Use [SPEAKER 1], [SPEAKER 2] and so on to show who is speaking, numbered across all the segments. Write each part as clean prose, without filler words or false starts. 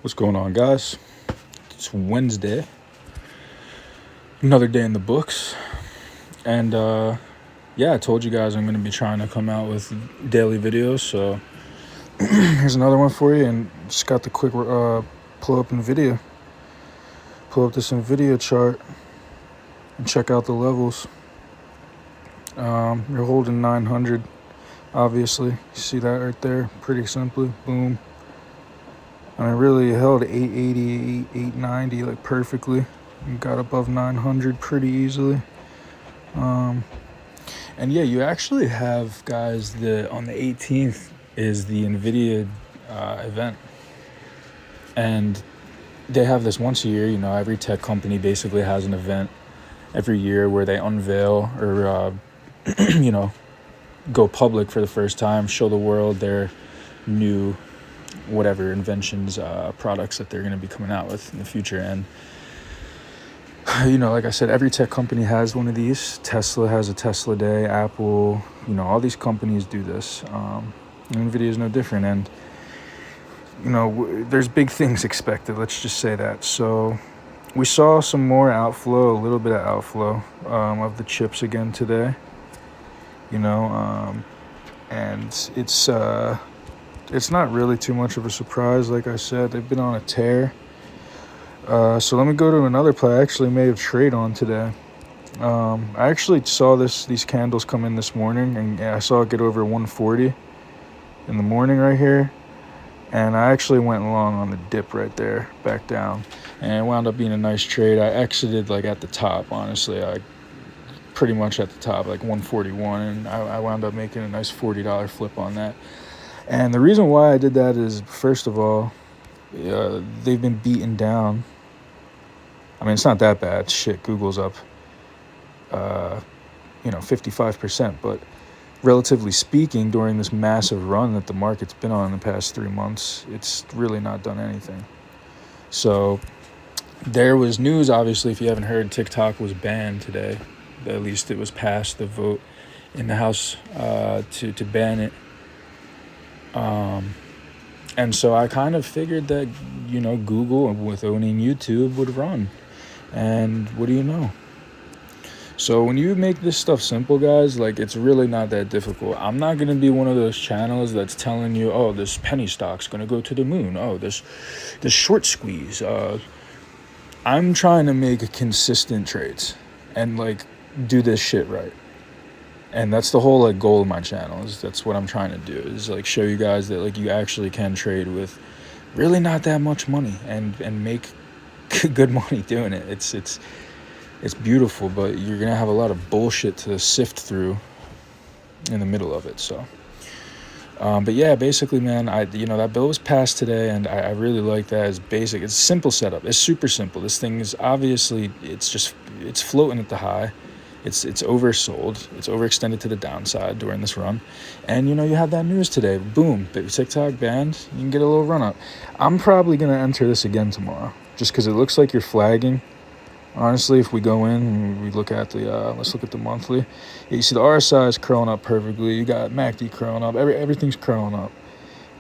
[SPEAKER 1] What's going on, guys? It's Wednesday, another day in the books, and I told you guys I'm going to be trying to come out with daily videos, so here's another one for you, and just got the quick pull up this NVDA chart, and check out the levels. You're holding 900, obviously. You see that right there? Pretty simply, boom. And I really held 880, 890 like perfectly. And got above 900 pretty easily. And yeah, you actually have, guys, on the 18th is the NVIDIA event. And they have this once a year. Every tech company basically has an event every year where they unveil or, go public for the first time, show the world their new whatever inventions, products that they're going to be coming out with in the future. And like I said, every tech company has one of these. Tesla has a Tesla Day, Apple, all these companies do this. NVIDIA is no different. And there's big things expected, let's just say that. So we saw some more outflow, a little bit of outflow of the chips again today. And it's not really too much of a surprise. Like I said, they've been on a tear. So let me go to another play I actually made a trade on today. I actually saw these candles come in this morning, and I saw it get over 140 in the morning right here. And I actually went long on the dip right there, back down. And it wound up being a nice trade. I exited like at the top, honestly. I pretty much at the top, like 141. And I wound up making a nice $40 flip on that. And the reason why I did that is, first of all, they've been beaten down. I mean, it's not that bad. Shit, Google's up, 55%. But relatively speaking, during this massive run that the market's been on in the past 3 months, it's really not done anything. So there was news, obviously, if you haven't heard, TikTok was banned today. At least it was passed, the vote in the House to ban it. And so I kind of figured that, Google, with owning YouTube, would run. And what do you know? So when you make this stuff simple, guys, like, it's really not that difficult. I'm not going to be one of those channels that's telling you, oh, this penny stock's going to go to the moon. Oh, this short squeeze. I'm trying to make consistent trades and, like, do this shit right. And that's the whole, like, goal of my channel. That's what I'm trying to do, is, like, show you guys that, like, you actually can trade with really not that much money and make good money doing it. It's beautiful, but you're gonna have a lot of bullshit to sift through in the middle of it. So but yeah, basically, man, that bill was passed today, and I really like that. It's basic. It's a simple setup. It's super simple. This thing is obviously, it's floating at the high. It's oversold. It's overextended to the downside during this run. And, you have that news today. Boom. TikTok banned. You can get a little run up. I'm probably going to enter this again tomorrow, just because it looks like you're flagging. Honestly, if we go in and we look at let's look at the monthly. You see the RSI is curling up perfectly. You got MACD curling up. Everything's curling up.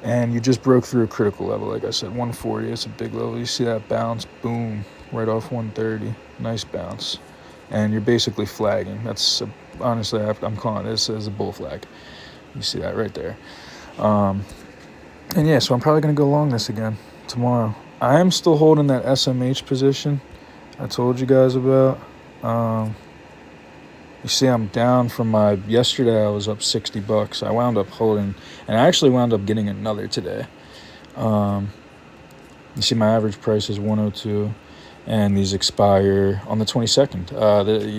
[SPEAKER 1] And you just broke through a critical level, like I said, 140. It's a big level. You see that bounce, boom, right off 130. Nice bounce. And you're basically flagging. That's honestly, I'm calling this as a bull flag. You see that right there. And yeah, so I'm probably going to go long this again tomorrow. I am still holding that SMH position I told you guys about. You see, I'm down from yesterday. I was up $60. I wound up holding, and I actually wound up getting another today. You see, my average price is 102. And these expire on the 22nd.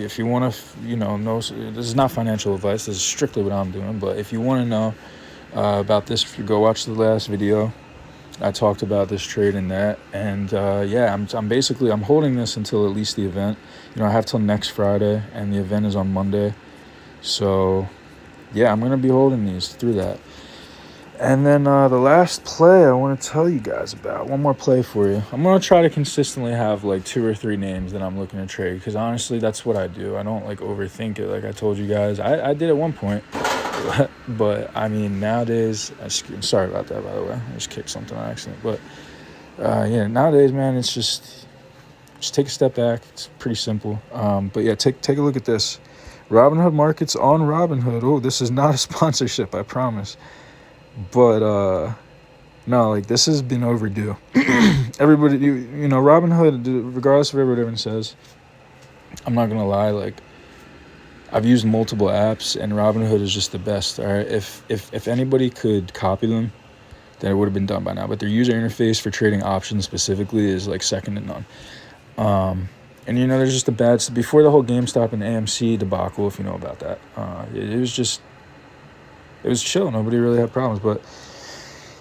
[SPEAKER 1] If you want to, know, this is not financial advice. This is strictly what I'm doing. But if you want to know about this, go watch the last video. I talked about this trade and that. And I'm holding this until at least the event. I have till next Friday, and the event is on Monday. So, yeah, I'm going to be holding these through that. And then the last play I want to tell you guys about, one more play for you. I'm going to try to consistently have like 2 or 3 names that I'm looking to trade, because honestly, that's what I do. I don't like overthink it like I told you guys. I did at one point, but I mean, nowadays, I'm sorry about that, by the way. I just kicked something on accident. But Yeah, nowadays, man, it's just take a step back. It's pretty simple. But yeah, take a look at this. Robinhood markets on Robinhood. Oh, this is not a sponsorship, I promise. But no, like, this has been overdue. Everybody, you know, Robinhood, regardless of what everyone says, I'm not gonna lie, like, I've used multiple apps, and Robinhood is just the best. All right, if anybody could copy them, then it would have been done by now. But their user interface for trading options specifically is like second to none. And you know, there's just before the whole GameStop and AMC debacle, if you know about that. It was chill. Nobody really had problems. But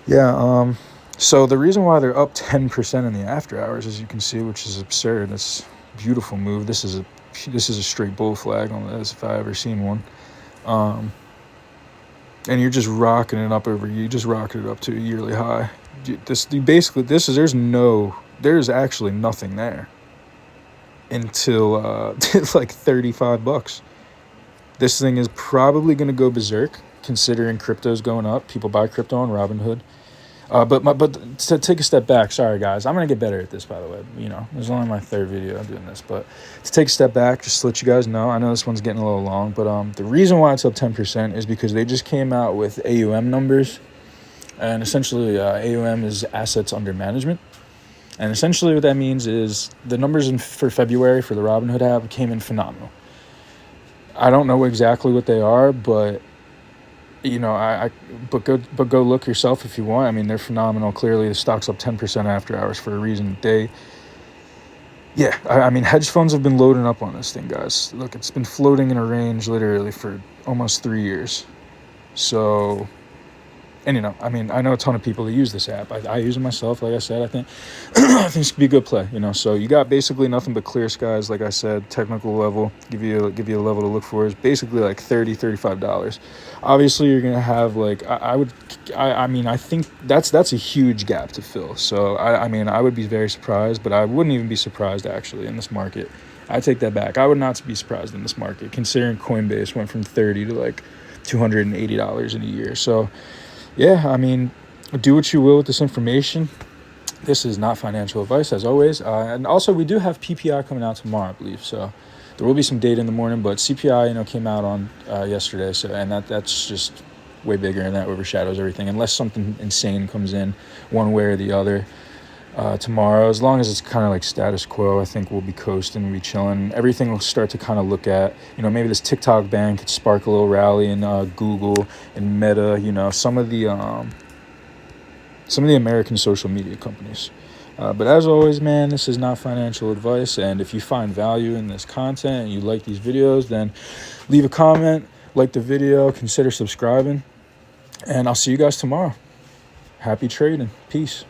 [SPEAKER 1] yeah, so the reason why they're up 10% in the after hours, as you can see, which is absurd. That's a beautiful move. This is a straight bull flag on this if I ever seen one. And you're just rocking it up to a yearly high. There's actually nothing there until like $35. This thing is probably going to go berserk, considering crypto's going up. People buy crypto on Robinhood. But to take a step back, sorry guys, I'm gonna get better at this, by the way. You know, this is only my third video doing this, but to take a step back, just to let you guys know, I know this one's getting a little long, but the reason why it's up 10% is because they just came out with AUM numbers, and essentially AUM is assets under management, and essentially what that means is the numbers for February for the Robinhood app came in phenomenal. I don't know exactly what they are, but you know, but go look yourself if you want. I mean, they're phenomenal. Clearly, the stock's up 10% after hours for a reason. I mean, hedge funds have been loading up on this thing, guys. Look, it's been floating in a range literally for almost 3 years. So, and you know, I mean, I know a ton of people that use this app. I use it myself. Like I said, I think this could be a good play. You know, so you got basically nothing but clear skies. Like I said, technical level, give you a level to look for is basically like $35. Obviously, you're gonna have like I think that's a huge gap to fill. So I mean, I would be very surprised, but I wouldn't even be surprised actually in this market. I take that back. I would not be surprised in this market, considering Coinbase went from $30 to like $280 in a year. So yeah, I mean, do what you will with this information. This is not financial advice, as always. And also, we do have PPI coming out tomorrow, I believe. So there will be some data in the morning, but CPI, you know, came out on yesterday. So, and that's just way bigger, and that overshadows everything, unless something insane comes in one way or the other tomorrow. As long as it's kind of like status quo, I think we'll be coasting, we'll be chilling. Everything will start to kind of look at, you know, maybe this TikTok ban could spark a little rally in Google and Meta, you know, some of the American social media companies. But as always, man, this is not financial advice. And if you find value in this content and you like these videos, then leave a comment, like the video, consider subscribing. And I'll see you guys tomorrow. Happy trading. Peace.